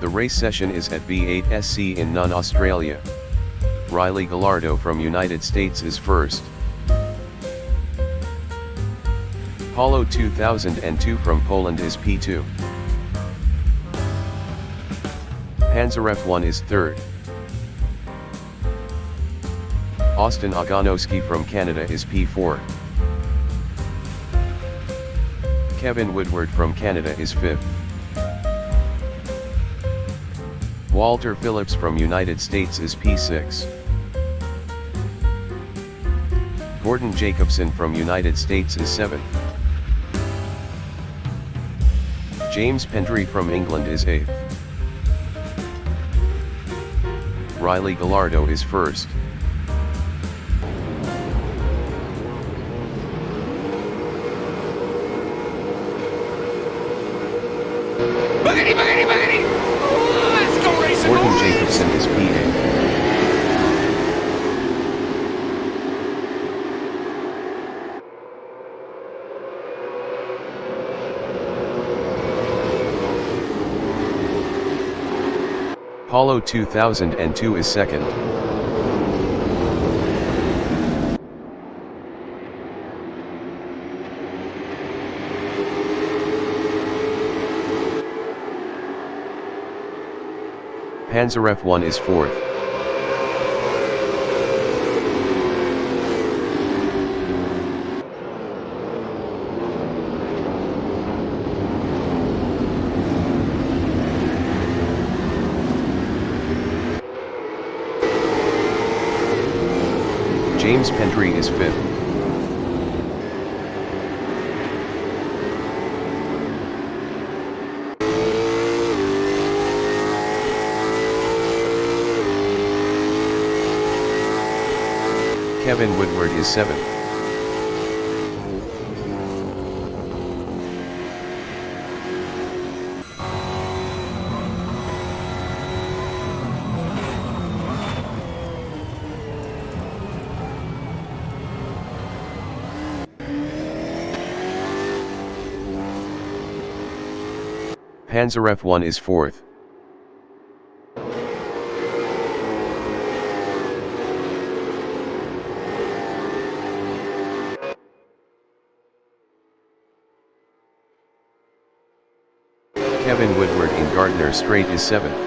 The race session is at V8 SC in Nunn, Australia. Riley Gallardo from United States is first. Paulo 2002 from Poland is P2. Panzeref 1 is third. Austin Ogonowski from Canada is P4. Kevin Woodward from Canada is fifth. Walter Phillips from United States is P6. Gordon Jacobson from United States is 7th. James Pendry from England is 8th. Riley Gallardo is first. Boogity, boogity, boogity! Let's go racing, Gordon boys! Jacobson is P8. Paulo 2002 is second. Panzeref 1 is fourth. James Pendry is fifth. Kevin Woodward is seventh. Panzeref 1 is fourth. Kevin Woodward in Gardner Strait is seventh.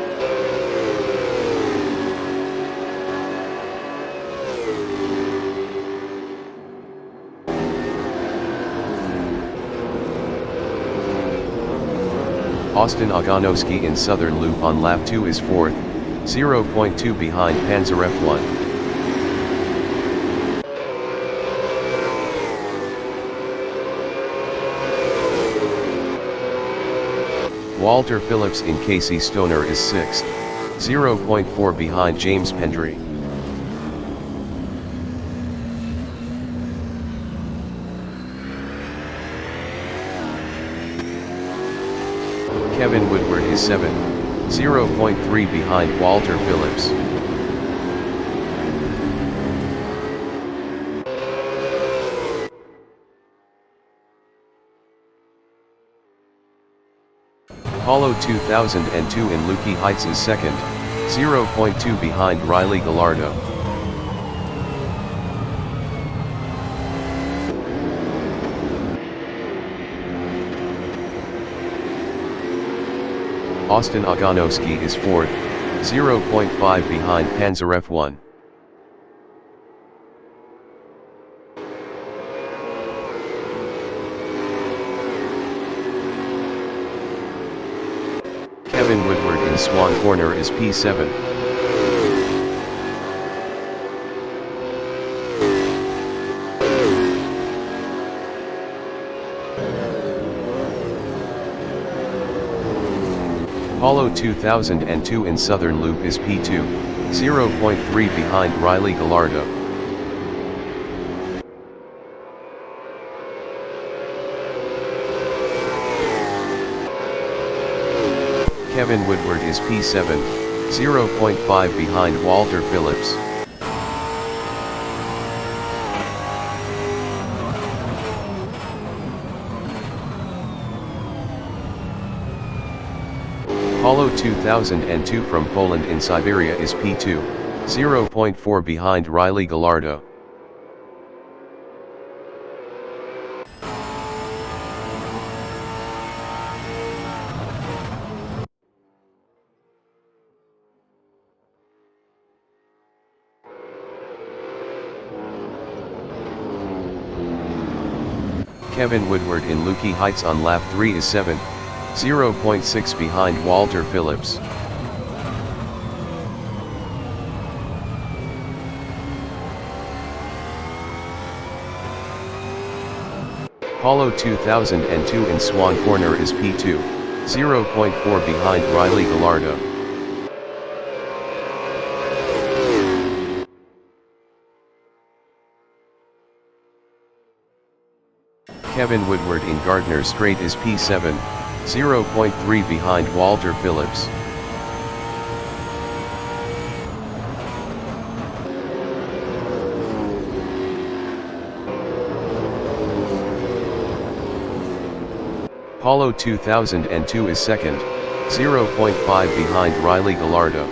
Austin Ogonowski in Southern Loop on lap 2 is 4th, 0.2 behind Panzeref 1. Walter Phillips in Casey Stoner is 6th, 0.4 behind James Pendry. Kevin Woodward is 7th, 0.3 behind Walter Phillips. Paulo 2002 in Lukey Heights is 2nd, 0.2 behind Riley Gallardo. Austin Ogonowski is 4th, 0.5 behind Panzeref 1. Kevin Woodward in Swan Corner is P7. Paulo 2002 in Southern Loop is P2, 0.3 behind Riley Gallardo. Kevin Woodward is P7, 0.5 behind Walter Phillips. Apollo 2002 from Poland in Siberia is P2, 0.4 behind Riley Gallardo. Kevin Woodward in Lukey Heights on lap 3 is 7th, 0.6 behind Walter Phillips. Apollo 2002 in Swan Corner is P2, 0.4 behind Riley Gallardo. Kevin Woodward in Gardner Strait is P7, 0.3 behind Walter Phillips. Apollo 2002 is second, 0.5 behind Riley Gallardo.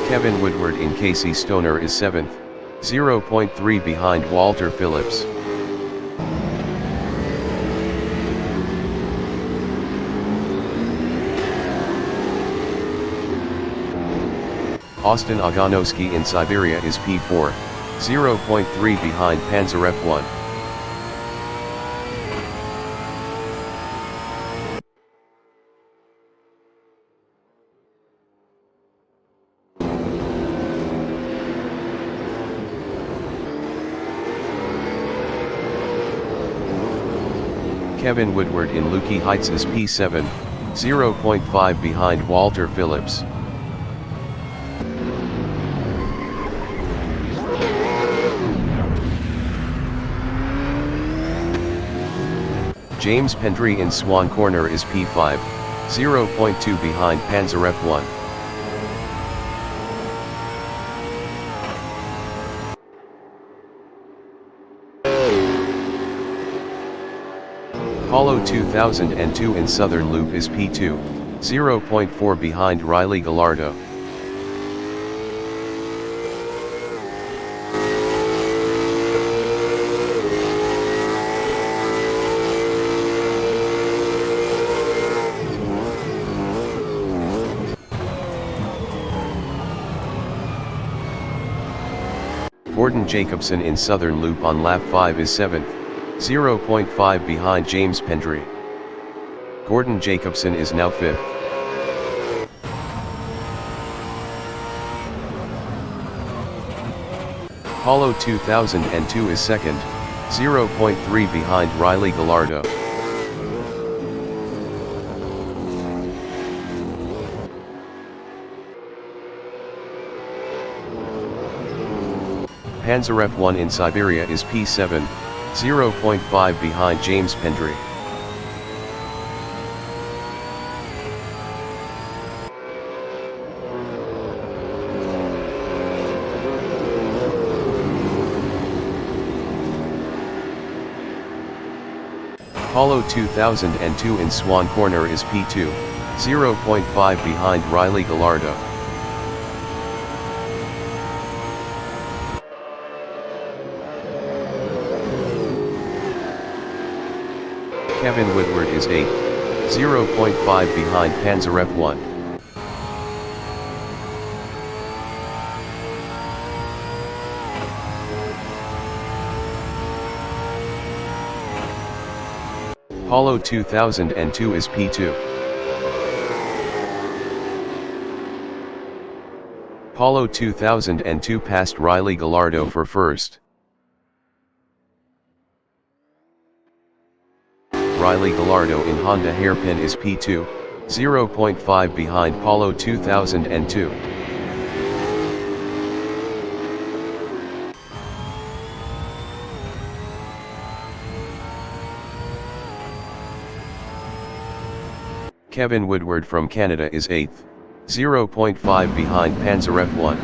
Kevin Woodward in Casey Stoner is 7th, 0.3 behind Walter Phillips. Austin Oganowski in Siberia is P4, 0.3 behind Panzer F1. Kevin Woodward in Lukey Heights is P7, 0.5 behind Walter Phillips. James Pendry in Swan Corner is P5, 0.2 behind Panzer F1. Apollo 2002 in Southern Loop is P2, 0.4 behind Riley Gallardo. Gordon Jacobson in Southern Loop on lap 5 is 7th, 0.5 behind James Pendry. Gordon Jacobson is now 5th. Apollo 2002 is 2nd, 0.3 behind Riley Gallardo. Panzer F1 in Siberia is P7, 0.5 behind James Pendry. Apollo 2002 in Swan Corner is P2, 0.5 behind Riley Gallardo. Kevin Woodward is 8th, 0.5 behind Panzer F1. Apollo 2002 is P2. Apollo 2002 passed Riley Gallardo for first. Riley Gallardo in Honda Hairpin is P2, 0.5 behind Apollo 2002. Kevin Woodward from Canada is 8th, 0.5 behind Panzer F1.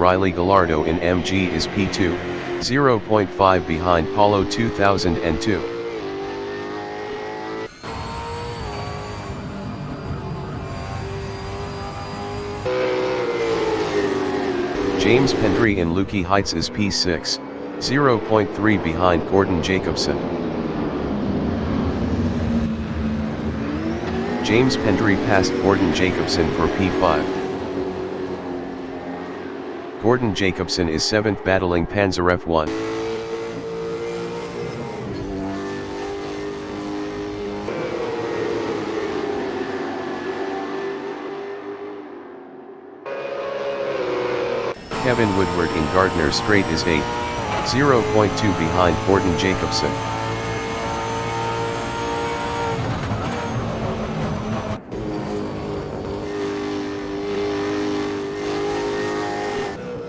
Riley Gallardo in MG is P2, 0.5 behind Paulo 2002. James Pendry in Lukey Heights is P6, 0.3 behind Gordon Jacobson. James Pendry passed Gordon Jacobson for P5. Gordon Jacobson is 7th battling Panzer F1. Kevin Woodward in Gardner Strait is 8th, 0.2 behind Gordon Jacobson.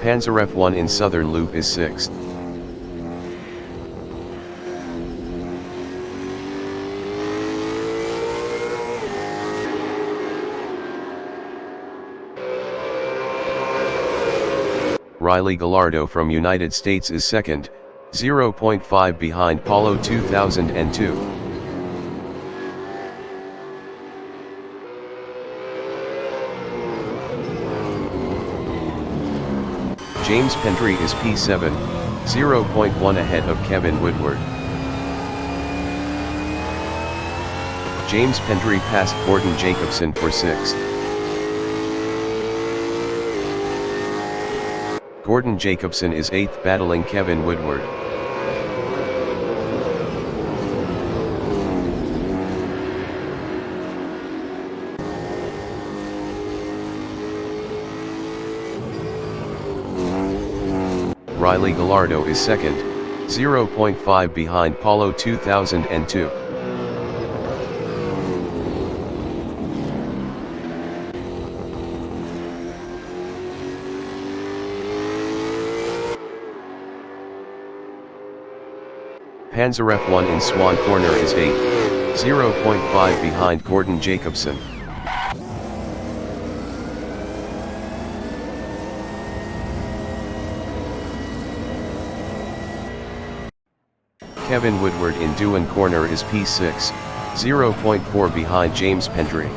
Panzer F1 in Southern Loop is 6th. Riley Gallardo from United States is 2nd, 0.5 behind Paulo 2002. James Pendry is P7, 0.1 ahead of Kevin Woodward. James Pendry passed Gordon Jacobson for 6th. Gordon Jacobson is 8th battling Kevin Woodward. Riley Gallardo is 2nd, 0.5 behind Paulo 2002. Panzer F1 in Swan Corner is 8th, 0.5 behind Gordon Jacobson. Kevin Woodward in Dewan Corner is P6, 0.4 behind James Pendry.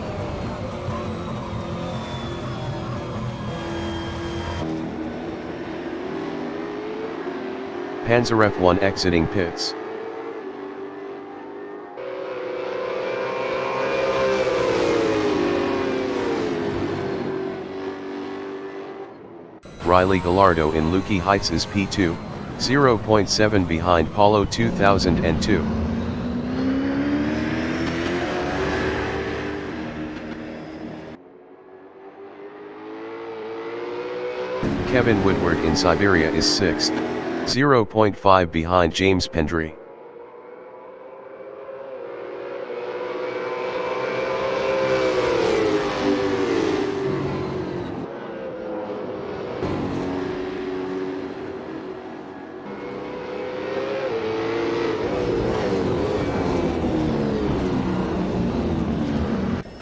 Panzer F1 exiting pits. Riley Gallardo in Lukey Heights is P2, 0.7 behind Paulo 2002. Kevin Woodward in Siberia is 6th, 0.5 behind James Pendry.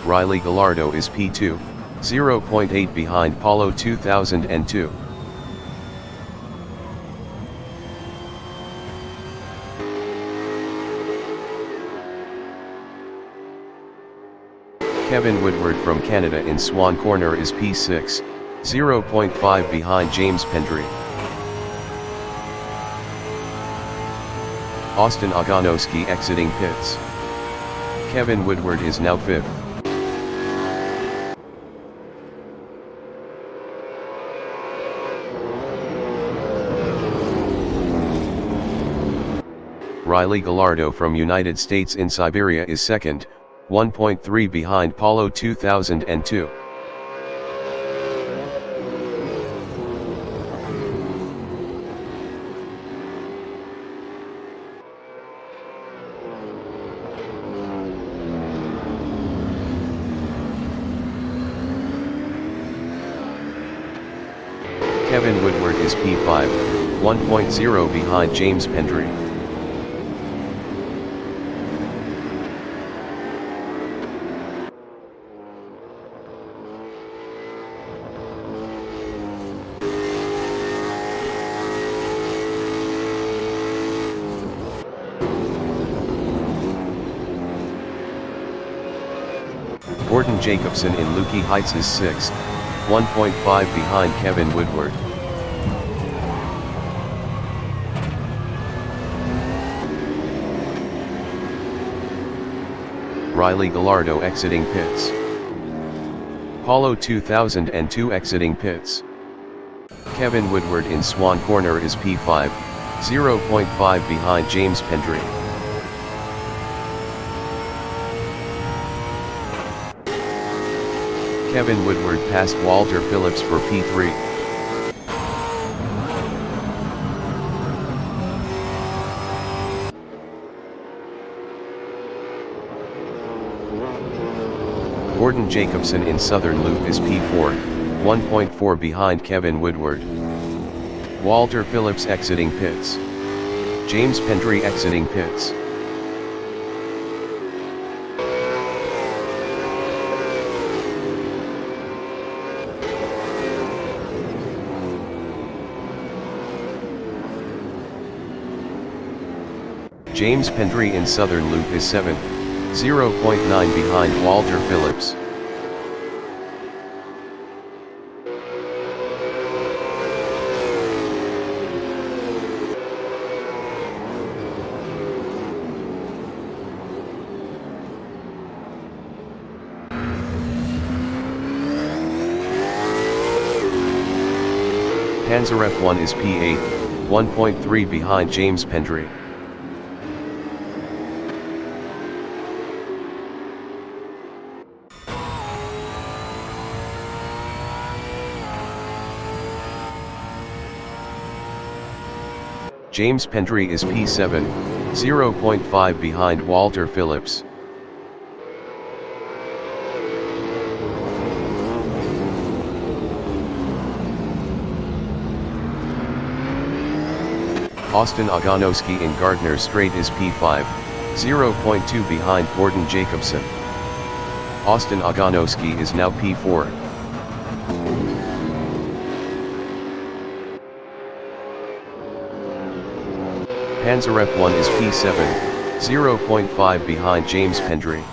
Riley Gallardo is P2, 0.8 behind Paulo 2002. Kevin Woodward from Canada in Swan Corner is P6, 0.5 behind James Pendry. Austin Oganowski exiting pits. Kevin Woodward is now 5th. Riley Gallardo from United States in Siberia is 2nd, 1.3 behind Paulo 2002. Kevin Woodward is P5, 1.0 behind James Pendry. Gordon Jacobson in Lukey Heights is 6th, 1.5 behind Kevin Woodward. Riley Gallardo exiting pits. Paulo 2002 exiting pits. Kevin Woodward in Swan Corner is P5, 0.5 behind James Pendry. Kevin Woodward passed Walter Phillips for P3. Gordon Jacobson in Southern Loop is P4, 1.4 behind Kevin Woodward. Walter Phillips exiting pits. James Pendry exiting pits. James Pendry in Southern Loop is 7th, 0.9 behind Walter Phillips. Panzer F1 is P8, 1.3 behind James Pendry. James Pendry is P7, 0.5 behind Walter Phillips. Austin Ogonowski in Gardner Strait is P5, 0.2 behind Gordon Jacobson. Austin Ogonowski is now P4. Panzer F1 is P7, 0.5 behind James Pendry.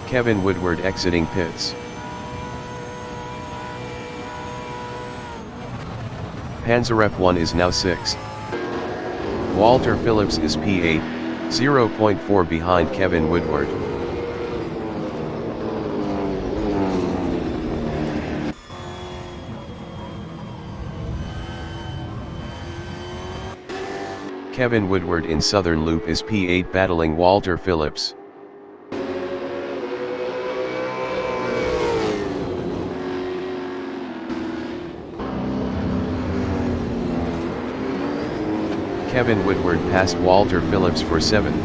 Kevin Woodward exiting pits. Panzer F1 is now 6th. Walter Phillips is P8, 0.4 behind Kevin Woodward. Kevin Woodward in Southern Loop is P8 battling Walter Phillips. Kevin Woodward passed Walter Phillips for 7th.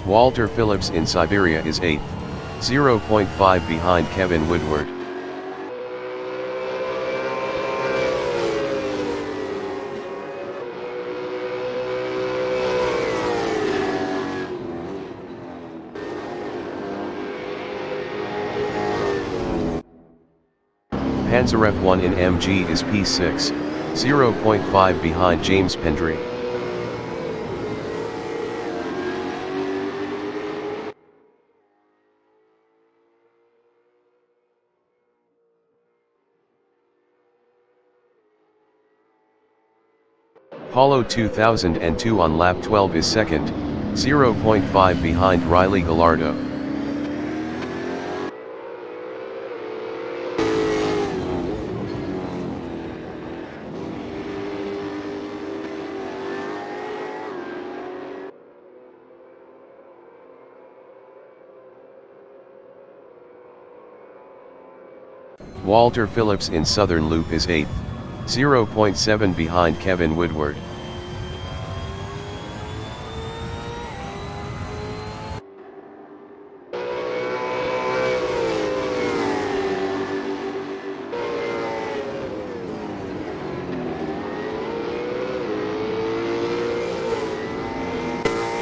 Walter Phillips in Siberia is 8th, 0.5 behind Kevin Woodward. Panzer F1 in MG is P6, 0.5 behind James Pendry. Paulo 2002 on lap 12 is 2nd, 0.5 behind Riley Gallardo. Walter Phillips in Southern Loop is 8th, 0.7 behind Kevin Woodward.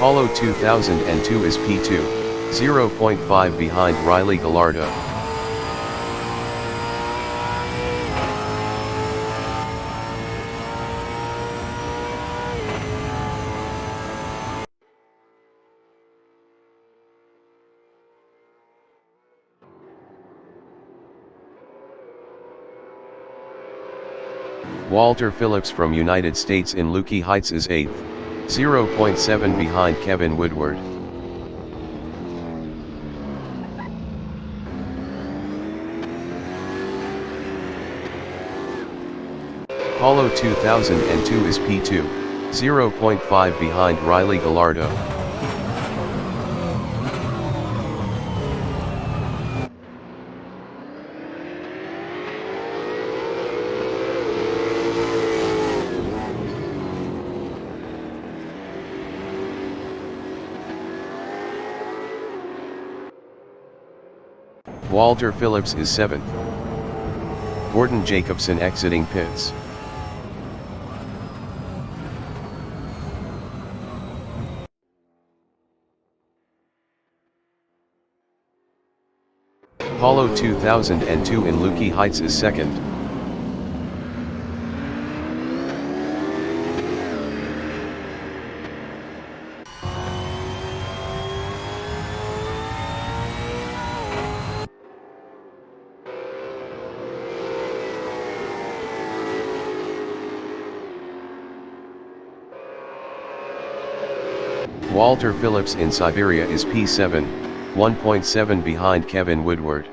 Paulo 2002 is P2, 0.5 behind Riley Gallardo. Walter Phillips from United States in Lukey Heights is 8th, 0.7 behind Kevin Woodward. Apollo 2002 is P2, 0.5 behind Riley Gallardo. Walter Phillips is 7th. Gordon Jacobson exiting pits. Apollo 2002 in Lukey Heights is 2nd. Walter Phillips in Siberia is P7, 1.7 behind Kevin Woodward.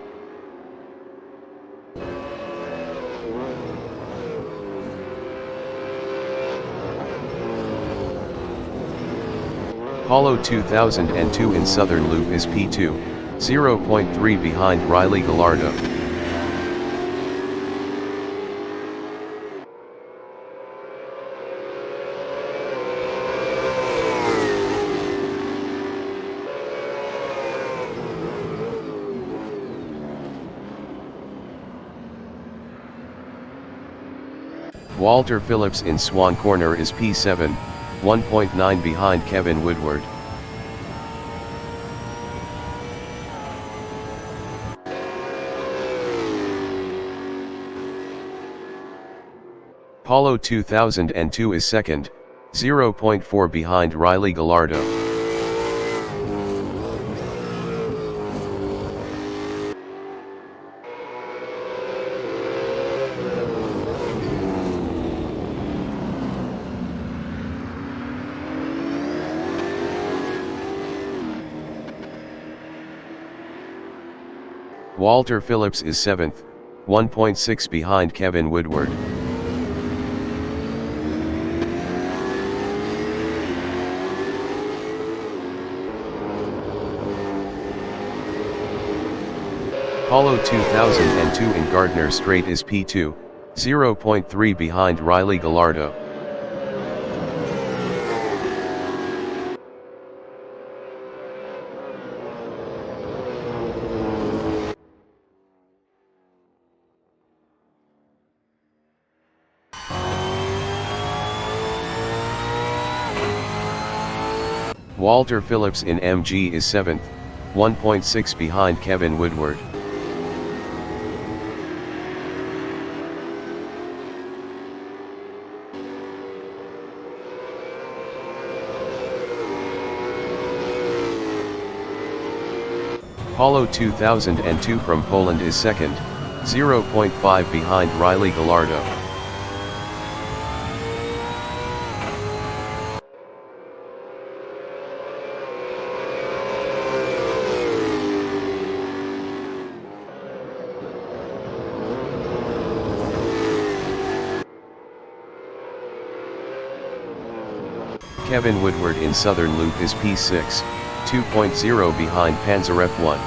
Apollo 2002 in Southern Loop is P2, 0.3 behind Riley Gallardo. Walter Phillips in Swan Corner is P7, 1.9 behind Kevin Woodward. Apollo 2002 is 2nd, 0.4 behind Riley Gallardo. Walter Phillips is 7th, 1.6 behind Kevin Woodward. Apollo 2002 in Gardner Strait is P2, 0.3 behind Riley Gallardo. Walter Phillips in MG is 7th, 1.6 behind Kevin Woodward. Apollo 2002 from Poland is 2nd, 0.5 behind Riley Gallardo. Kevin Woodward in Southern Loop is P6, 2.0 behind Panzer F1.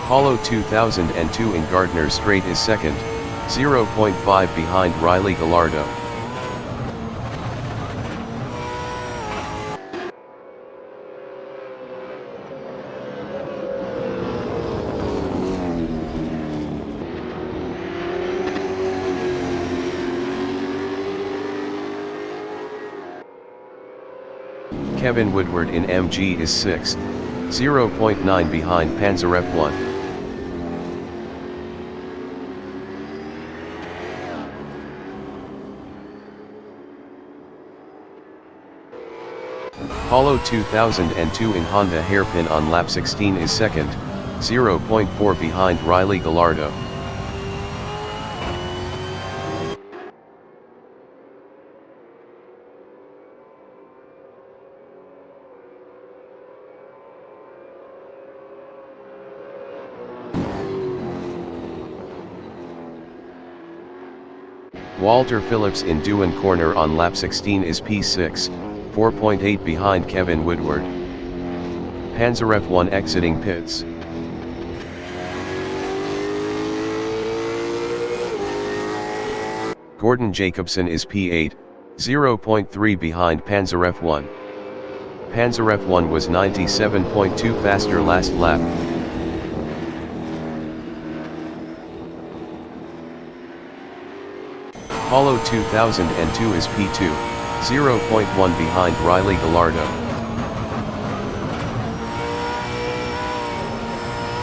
Apollo 2002 in Gardner Strait is 2nd, 0.5 behind Riley Gallardo. Kevin Woodward in MG is 6th, 0.9 behind Panzer F1. Paulo 2002 in Honda hairpin on lap 16 is second, 0.4 behind Riley Gallardo. Walter Phillips in Dewan corner on lap 16 is P6, 4.8 behind Kevin Woodward. Pansarev 1 exiting pits. Gordon Jacobson is P8, 0.3 behind Pansarev 1. Pansarev 1 was 97.2 faster last lap. Paulo 2002 is P2, 0.1 behind Riley Gallardo.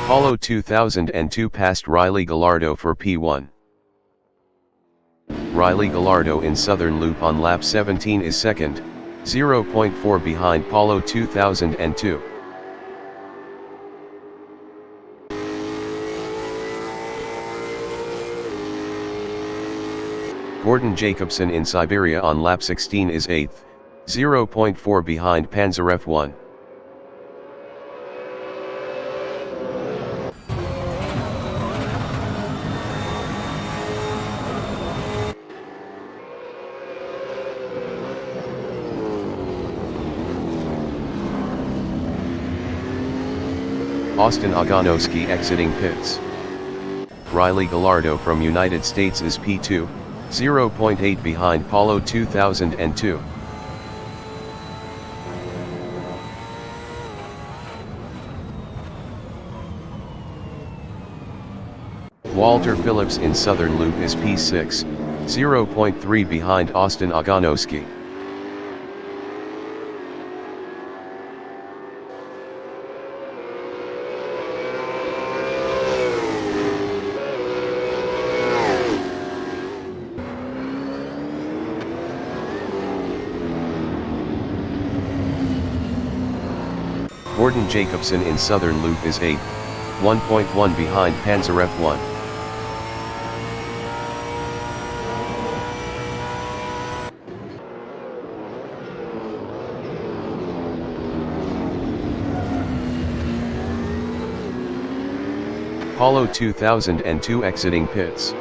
Paulo 2002 passed Riley Gallardo for P1. Riley Gallardo in Southern Loop on lap 17 is second, 0.4 behind Paulo 2002. Gordon Jacobson in Siberia on lap 16 is 8th, 0.4 behind Pansarev 1. Austin Ogonowski exiting pits. Riley Gallardo from United States is P2, 0.8 behind Paulo 2002. Walter Phillips in Southern Loop is P6, 0.3 behind Austin Ogonowski. Gordon Jacobson in Southern Loop is 8th, 1.1 behind Pansarev 1. Paulo 2002 exiting pits.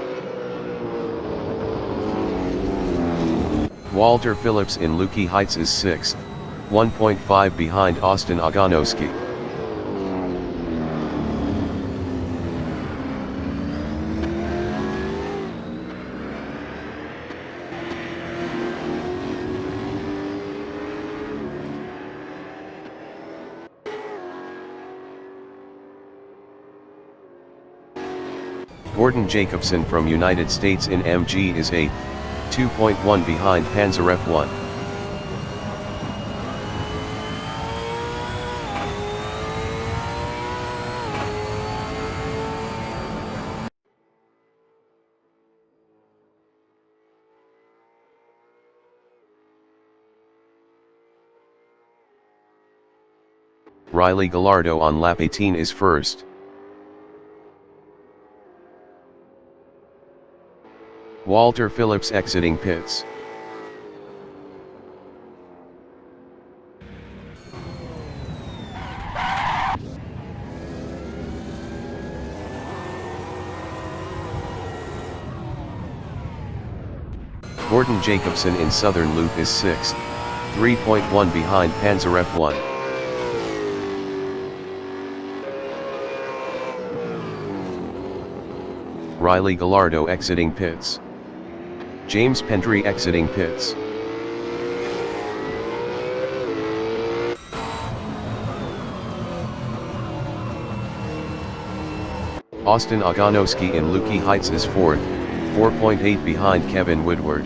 Walter Phillips in Lukey Heights is 6th, 1.5 behind Austin Ogonowski. Gordon Jacobson from United States in MG is 8th, 2.1 behind Pansarev 1. Riley Gallardo on lap 18 is first. Walter Phillips exiting pits. Gordon Jacobson in Southern Loop is 6th, 3.1 behind Pansarev 1. Riley Gallardo exiting pits. James Pendry exiting pits. Austin Ogonowski in Lukey Heights is 4th, 4.8 behind Kevin Woodward.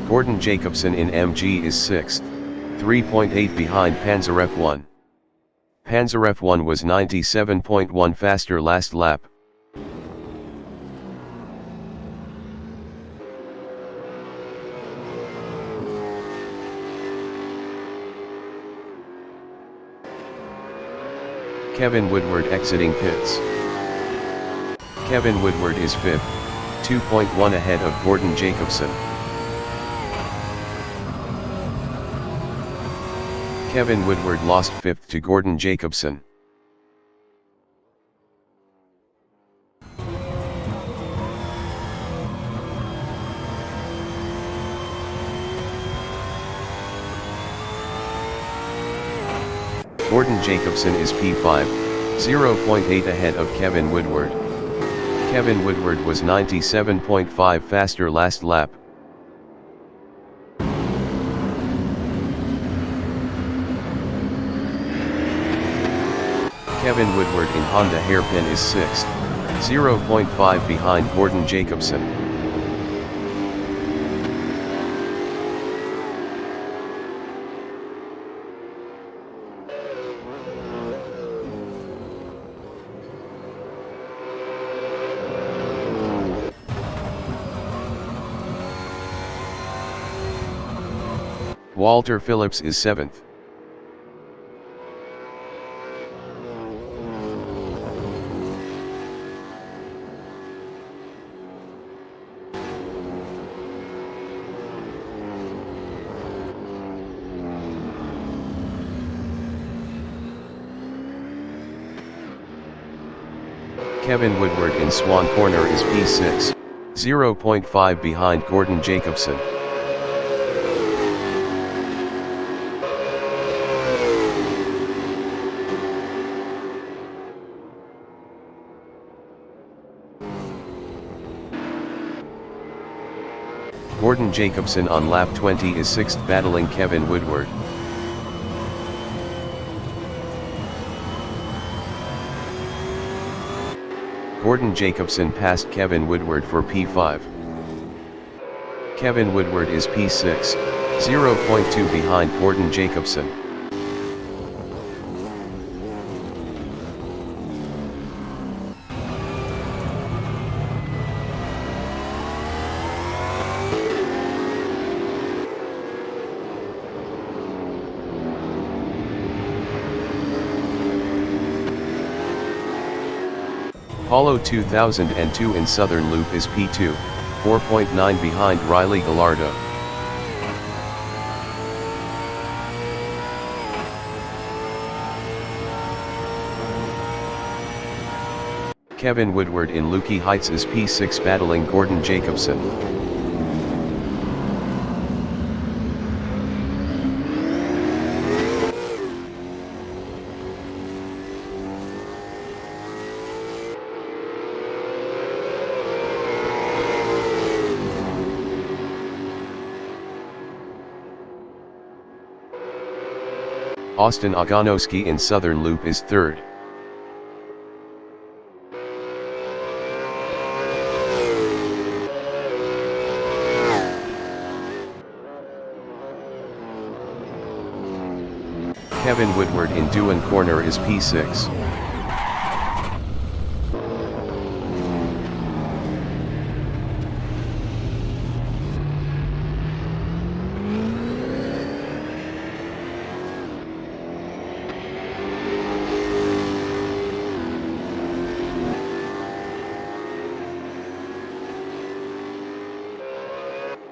Gordon Jacobson in MG is 6th, 3.8 behind Panzer F1. Panzer F1 was 97.1 faster last lap. Kevin Woodward exiting pits. Kevin Woodward is 5th, 2.1 ahead of Gordon Jacobson. Kevin Woodward lost 5th to Gordon Jacobson. Gordon Jacobson is P5, 0.8 ahead of Kevin Woodward. Kevin Woodward was 97.5 faster last lap. Kevin Woodward in Honda hairpin is 6th, 0.5 behind Gordon Jacobson. Walter Phillips is 7th. Kevin Woodward in Swan Corner is P6, 0.5 behind Gordon Jacobson. Gordon Jacobson on lap 20 is 6th battling Kevin Woodward. Gordon Jacobson passed Kevin Woodward for P5. Kevin Woodward is P6, 0.2 behind Gordon Jacobson. Apollo 2002 in Southern Loop is P2, 4.9 behind Riley Gallardo. Kevin Woodward in Lukey Heights is P6 battling Gordon Jacobson. Austin Ogonowski in Southern Loop is 3rd. Kevin Woodward in Dewan Corner is P6.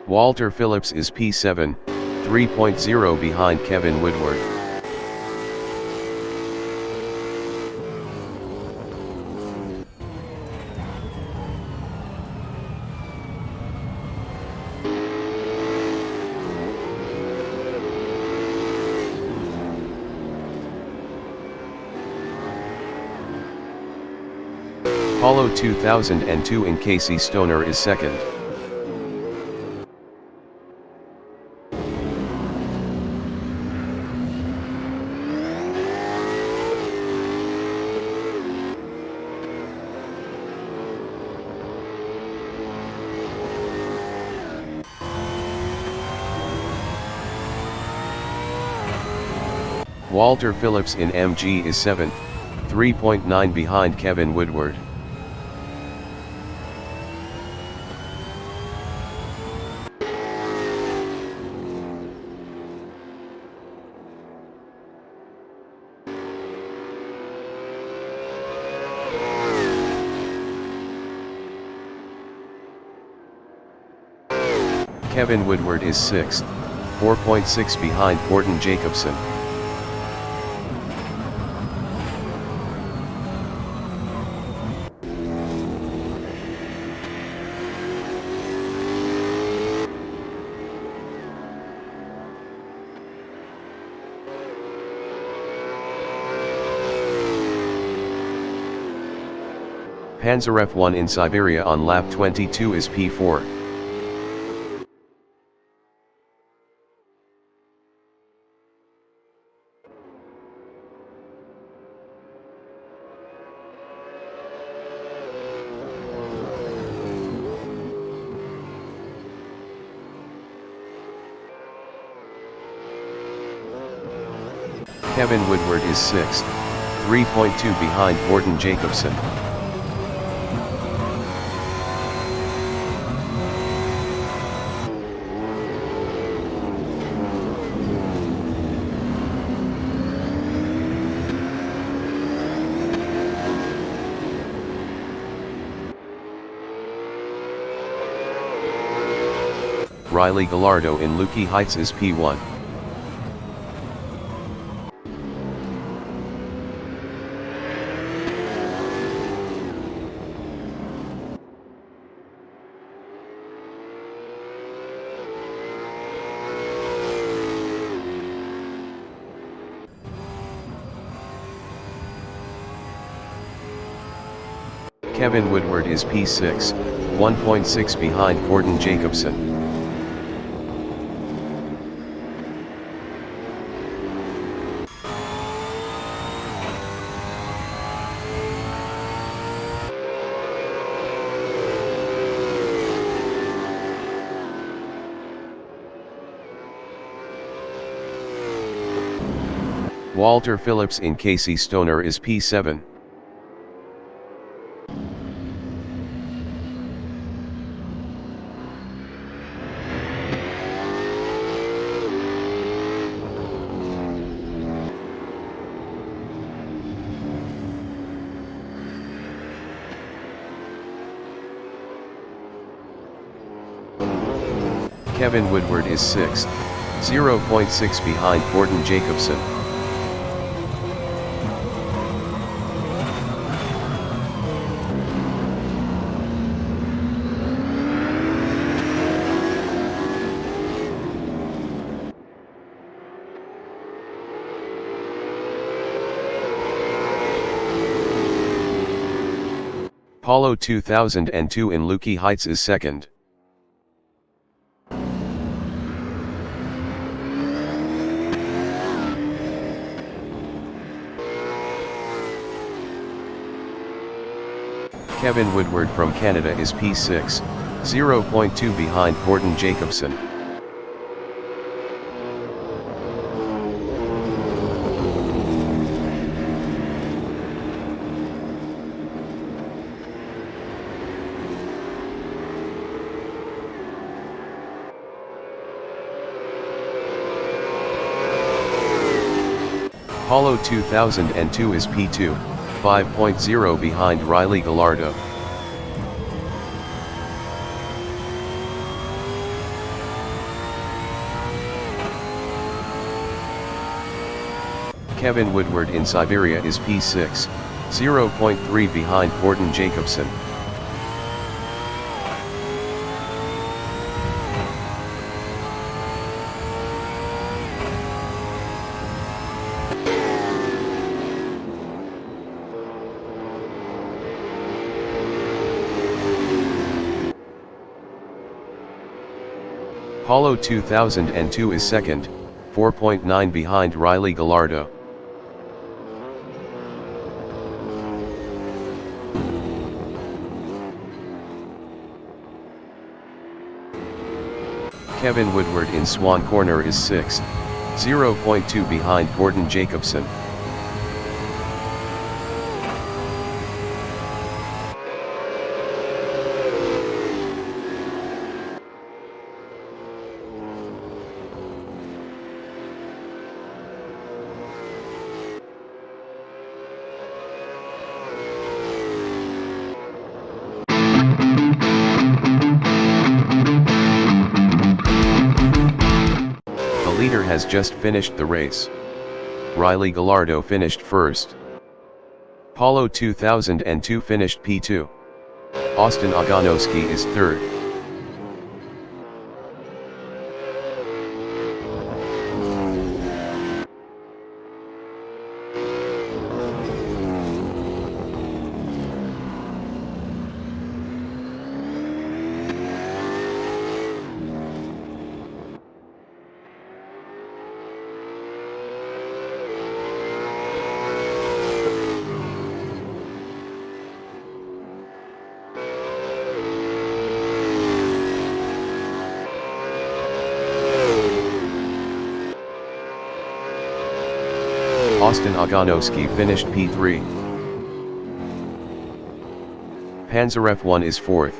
Walter Phillips is P7, 3.0 behind Kevin Woodward. Apollo 2002 in Casey Stoner is 2nd. Walter Phillips in MG is 7th, 3.9 behind Kevin Woodward. Kevin Woodward is 6th, 4.6 behind Horton Jacobson. Panzer F1 in Siberia on lap 22 is P4. Kevin Woodward is 6th, 3.2 behind Horton Jacobson. Riley Gallardo in Lukey Heights is P1. Kevin Woodward is P6, 1.6 behind Horton Jacobson. Walter Phillips in Casey Stoner is P7. Kevin Woodward is 6th, 0.6 behind Horton Jacobson. Apollo 2002 in Lukey Heights is 2nd. Kevin Woodward from Canada is P6, 0.2 behind Horton Jacobson. Apollo 2002 is P2, 5.0 behind Riley Gallardo. Kevin Woodward in Siberia is P6, 0.3 behind Horton Jacobson. Apollo 2002 is 2nd, 4.9 behind Riley Gallardo. Kevin Woodward in Swan Corner is 6th, 0.2 behind Gordon Jacobson. The leader has just finished the race. Riley Gallardo finished first. Paulo 2002 finished P2. Austin Ogonowski is third. Austin Ogonowski finished P3. Panzeref 1 is fourth.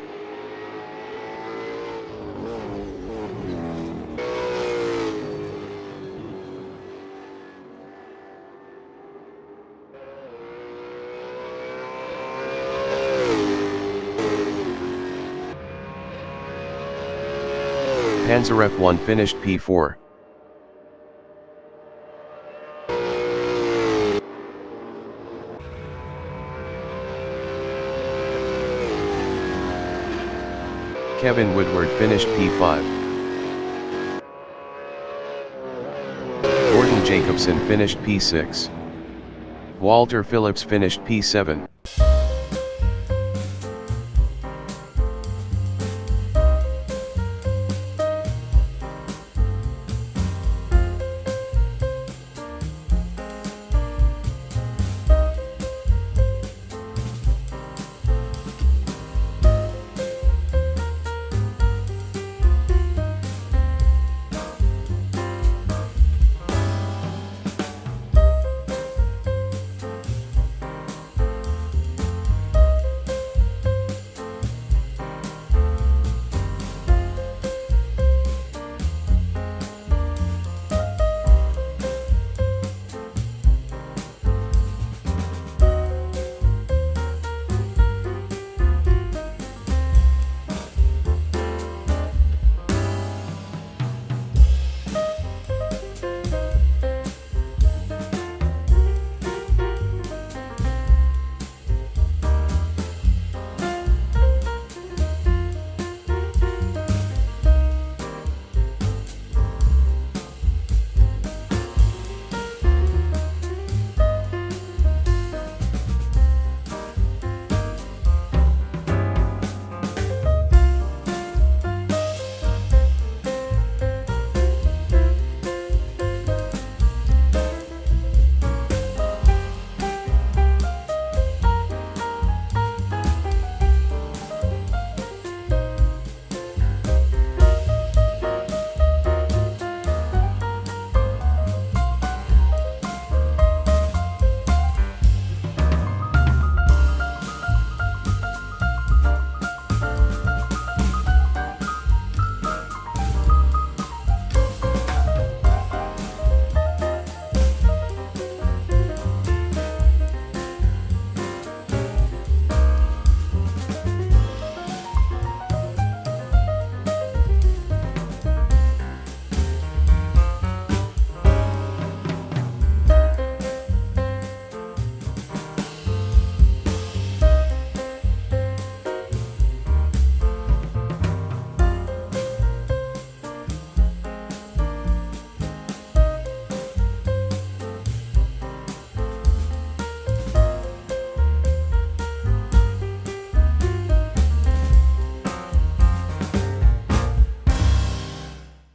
Panzeref 1 finished P4. Kevin Woodward finished P5. Gordon Jacobson finished P6. Walter Phillips finished P7.